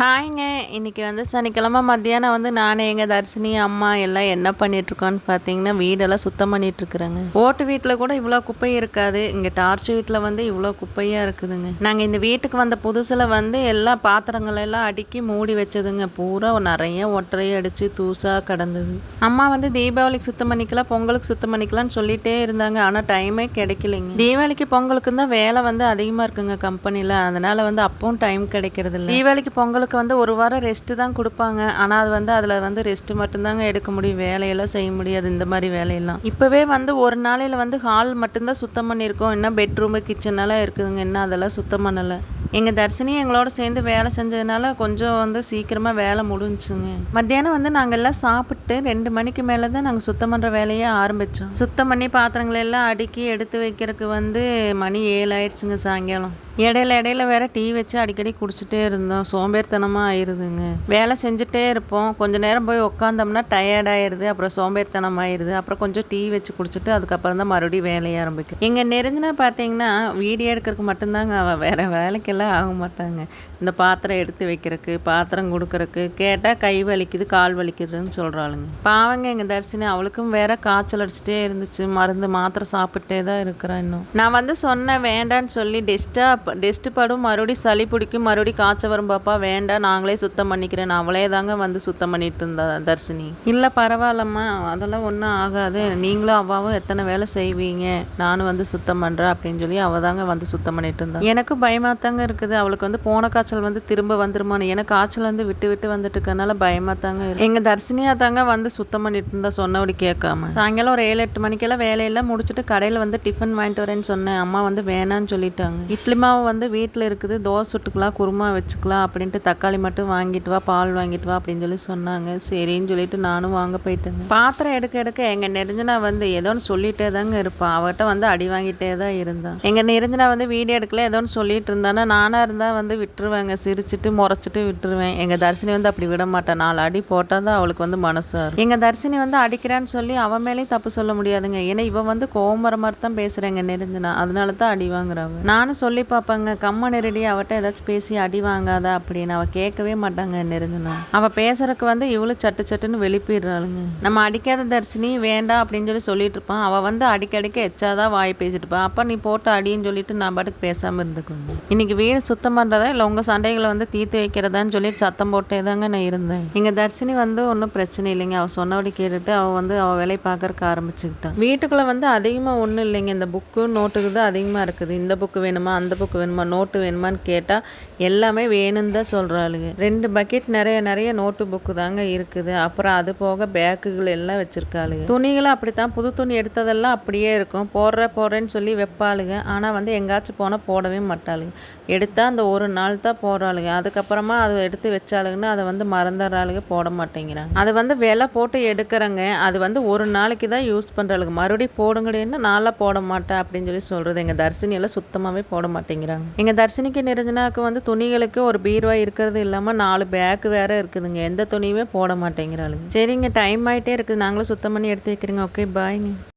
ஹாய்ங்க. இன்னைக்கு வந்து சனிக்கிழமை மத்தியானம் வந்து நானே எங்க தர்ஷினி, அம்மா எல்லாம் என்ன பண்ணிட்டுருக்கோன்னு பார்த்தீங்கன்னா, வீடெல்லாம் சுத்தம் பண்ணிட்டுருக்குறேங்க. ஓட்டு வீட்டில் கூட இவ்வளோ குப்பை இருக்காது. இங்கே டார்ச் வீட்டில் வந்து இவ்வளோ குப்பையாக இருக்குதுங்க. நாங்கள் இந்த வீட்டுக்கு வந்த புதுசில் வந்து எல்லா பாத்திரங்கள் எல்லாம் அடுக்கி மூடி வச்சதுங்க. பூரா நிறைய ஒட்டரை அடித்து தூசாக கிடந்தது. அம்மா வந்து தீபாவளிக்கு சுத்தம் பண்ணிக்கலாம், பொங்கலுக்கு சுத்தம் பண்ணிக்கலாம்னு சொல்லிகிட்டே இருந்தாங்க. ஆனால் டைமே கிடைக்கலைங்க. தீபாவளிக்கு பொங்கலுக்கு தான் வேலை வந்து அதிகமாக இருக்குங்க கம்பெனியில். அதனால் வந்து அப்பவும் டைம் கிடைக்கிறது இல்லை. தீபாவளிக்கு பொங்கலுக்கு வந்து ஒரு வாரம் ரெஸ்ட்டு தான் கொடுப்பாங்க. ஆனால் அது வந்து அதில் வந்து ரெஸ்ட்டு மட்டும்தாங்க எடுக்க முடியும். வேலையெல்லாம் செய்ய முடியாது இந்த மாதிரி வேலையெல்லாம். இப்போவே வந்து ஒரு நாளையில் வந்து ஹால் மட்டும்தான் சுத்தம் பண்ணியிருக்கோம். இன்னும் பெட்ரூமு கிச்சனெல்லாம் இருக்குதுங்க. இன்னும் அதெல்லாம் சுத்தம் பண்ணலை. எங்கள் தர்ஷினி எங்களோட சேர்ந்து வேலை செஞ்சதுனால கொஞ்சம் வந்து சீக்கிரமாக வேலை முடிஞ்சுங்க. மத்தியானம் வந்து நாங்கள் எல்லாம் சாப்பிட்டு 2 மணிக்கு மேலே தான் நாங்கள் சுத்தம் பண்ணுற வேலையை ஆரம்பித்தோம். சுத்தம் பண்ணி பாத்திரங்களை எல்லாம் அடுக்கி எடுத்து வைக்கிறதுக்கு வந்து மணி 7 ஆயிடுச்சுங்க சாயங்காலம். இடையில வேற டீ வச்சு அடிக்கடி குடிச்சிட்டே இருந்தோம். சோம்பேறித்தனமாக ஆயிடுதுங்க. வேலை செஞ்சுட்டே இருப்போம். கொஞ்சம் நேரம் போய் உட்காந்தோம்னா டயர்டாயிருது. அப்புறம் சோம்பேறித்தனம் ஆயிடுது. அப்புறம் கொஞ்சம் டீ வச்சு குடிச்சிட்டு அதுக்கப்புறம் தான் மறுபடியும் வேலையை ஆரம்பிக்கும். எங்கள் நெருங்கினா பார்த்தீங்கன்னா வீடியோ எடுக்கிறதுக்கு மட்டும்தாங்க அவள் வேறு வேலைக்கெல்லாம் ஆக மாட்டாங்க. இந்த பாத்திரம் எடுத்து வைக்கிறதுக்கு, பாத்திரம் கொடுக்கறக்கு, கேட்டால் கை வலிக்குது கால் வலிக்குதுன்னு சொல்கிறாளுங்க. பாவங்க எங்கள் தர்ஷினி, அவளுக்கும் வேற காய்ச்சல் அடிச்சுட்டே இருந்துச்சு. மருந்து மாத்திரை சாப்பிட்டே தான் இருக்கிறேன். இன்னும் நான் வந்து சொன்னேன் வேண்டான்னு சொல்லி டெஸ்ட்டு படும், மறுபடியும் சளி பிடிக்கும், மறுபடியும் காய்ச்சல் வரும். பாப்பா வேண்டாம், நாங்களே சுத்தம் பண்ணிக்கிறேன். அவளே தாங்க வந்து சுத்தம் பண்ணிட்டு இருந்தா தர்ஷினி. இல்லை பரவாயில்லம்மா, அதெல்லாம் ஒன்றும் ஆகாது, நீங்களும் அவ்வாவும் எத்தனை வேலை செய்வீங்க, நானும் வந்து சுத்தம் பண்ணுறேன் அப்படின்னு சொல்லி அவள் தாங்க வந்து சுத்தம் பண்ணிட்டு இருந்தா. எனக்கு பயமாக தாங்க இருக்குது. அவளுக்கு வந்து போன காய்ச்சல் வந்து திரும்ப வந்துருமான்னு. எனக்கு காய்ச்சல் வந்து விட்டு விட்டு வந்துட்டு இருக்கனால பயமாக தாங்க இருக்கு. எங்கள் தர்ஷினியா தாங்க வந்து சுத்தம் பண்ணிட்டு இருந்தா சொன்னபடி கேட்காம. சாயங்காலம் ஒரு 7-8 மணிக்கெல்லாம் வேலையெல்லாம் முடிச்சுட்டு கடையில் வந்து டிஃபன் வாங்கிட்டு வரேன்னு சொன்னேன். அம்மா வந்து வேணான்னு சொல்லிட்டாங்க. இட்லி மாவு வந்து வீட்டில் இருக்குது, தோசை சுட்டுக்கலாம், குருமா வச்சுக்கலாம் அப்படின்ட்டு தக்காளி மட்டும் வாங்கிட்டு வா, பால் வாங்கிட்டு வா அப்படின்னு சொல்லி சொன்னாங்க. சரின்னு சொல்லிட்டு நானும் வாங்க போயிட்டேங்க. பாத்திரம் எடுக்க எங்கள் நெருஞ்சனா வந்து ஏதோ ஒன்று சொல்லிகிட்டே தாங்க இருப்பான். அவட்ட வந்து அடி வாங்கிட்டே தான் இருந்தான். எங்கள் நெருஞ்சனா வந்து வீடியோ எடுக்கல ஏதோ ஒன்று சொல்லிட்டு இருந்தானா, நானாக இருந்தால் வந்து விட்டுருவேங்க, சிரிச்சுட்டு முறைச்சிட்டு விட்டுருவேன். எங்கள் தர்ஷினி வந்து அப்படி விட மாட்டான். 4 அடி போட்டால் தான் அவளுக்கு வந்து மனசாக இருக்கும். எங்கள் தர்ஷினி வந்து அடிக்கிறான்னு சொல்லி அவன் மேலேயும் தப்பு சொல்ல முடியாதுங்க. ஏன்னா இவன் வந்து கோவம் வர மாதிரி தான் பேசுகிறேங்க நெருஞ்சனா, அதனால தான் அடி வாங்குறாங்க. நானும் சொல்லி பார்ப்பேங்க, கம்ம நெருடி அவட்ட ஏதாச்சும் பேசி அடி வாங்காதா அப்படின்னு. அவள் கேட்கவே மாட்டாங்க நெருஞ்சினா. அவள் பேசுறதுக்கு வந்து இவ்வளோ சட்டுன்னு வெளிப்பிடுறாளுங்க. நம்ம அடிக்காத தர்ஷினி வேண்டாம் அப்படின்னு சொல்லிட்டு இருப்பான். அவள் வந்து அடிக்கடிக்க எச்சாதான் வாய் பேசிட்டு இருப்பான். அப்போ நீ போட்டு அடின்னு சொல்லிட்டு நான் பாட்டுக்கு பேசாமல் இருந்துக்குவேன். இன்னைக்கு வீடு சுத்தம் பண்ணுறதா இல்லை உங்கள் சண்டைகளை வந்து தீர்த்து வைக்கிறதான்னு சொல்லிட்டு சத்தம் போட்டே தாங்க நான் இருந்தேன். எங்கள் தர்ஷினி வந்து ஒன்றும் பிரச்சனை இல்லைங்க. அவள் சொன்னபடி கேட்டுட்டு அவள் வந்து அவள் வேலையை பார்க்கறக்கு ஆரம்பிச்சுக்கிட்டான். வீட்டுக்குள்ளே வந்து அதிகமாக ஒன்றும் இல்லைங்க. இந்த புக்கு நோட்டுக்கு தான் அதிகமாக இருக்குது. இந்த புக்கு வேணுமா, அந்த புக்கு வேணுமா, நோட்டு வேணுமான்னு கேட்டால் எல்லாமே வேணும்னு தான் சொல்கிறாளுங்க. 2 பக்கெட் நிறைய நோட்டு புக்கு தாங்க இருக்குது. அப்புறம் அது போக பேக்குகள் எல்லாம் வச்சுருக்காளுங்க. துணிகளும் அப்படித்தான், புது துணி எடுத்ததெல்லாம் அப்படியே இருக்கும். போடுறேன்னு சொல்லி வைப்பாளுங்க. ஆனால் வந்து எங்காச்சும் போனால் போடவே மாட்டாளுங்க. எடுத்தால் அந்த ஒரு நாள் தான் போடுறாளுங்க. அதுக்கப்புறமா அதை எடுத்து வச்சாளுங்கன்னா அதை வந்து மறந்துடுறாளுங்க, போட மாட்டேங்கிறாங்க. அது வந்து விலை போட்டு எடுக்கிறேங்க. அது வந்து ஒரு நாளைக்கு தான் யூஸ் பண்ணுறாளுங்க. மறுபடியும் போடுங்கன்னு நாளாக போட மாட்டேன் அப்படின்னு சொல்லி சொல்கிறது. எங்கள் தர்ஷினி எல்லாம் சுத்தமாகவே போட மாட்டேங்கிறாங்க. எங்கள் தர்ஷினிக்கு நிரஞ்சனாவுக்கு வந்து துணிகளுக்கு ஒரு பீர்வா இருக்கிறது இல்லாமல் 4 பேக்கு வேற இருக்குதுங்க. எந்த துணியுமே போட மாட்டேங்கிறாளுங்க. சரிங்க, டைம் ஆகிட்டே இருக்குது, நாங்களும் சுத்தம் பண்ணி எடுத்து வைக்கிறேங்க. ஓகே பாய்ங்க.